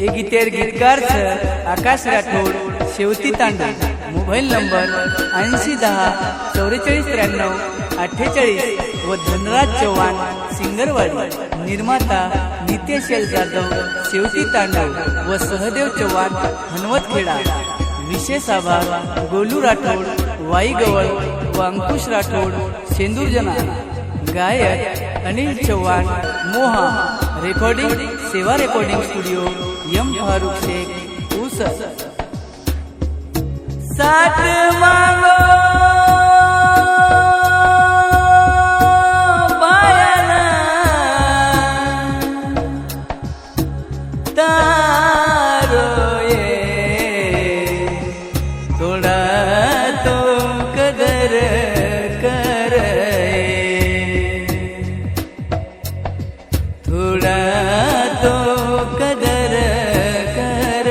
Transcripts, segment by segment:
ए गीतेर गीतकार सर आकाश Rathod Shevate Tande mobile number 8010 4493 48 व धनराज चव्हाण सिंगरवाडी निर्माता नितेश जाधव शेवती तांडव व सहदेव चव्हाण हनवतखेडा। विशेष आभार गोलू राठोड वाई गवळ व अंकुश राठोड शेंदूरजना। गायक अनिल चव्हाण मोहा। रेकॉर्डिंग सेवा recording studio M Farooq Shaikh उस। साथ मांगो बायाना तारो ये थोड़ा तो कदर कर थोड़ा तो कदर कर।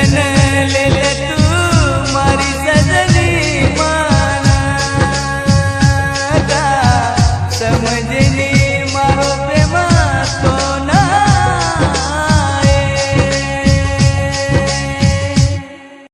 धन ले ले तू मारी सजनी माना समझनी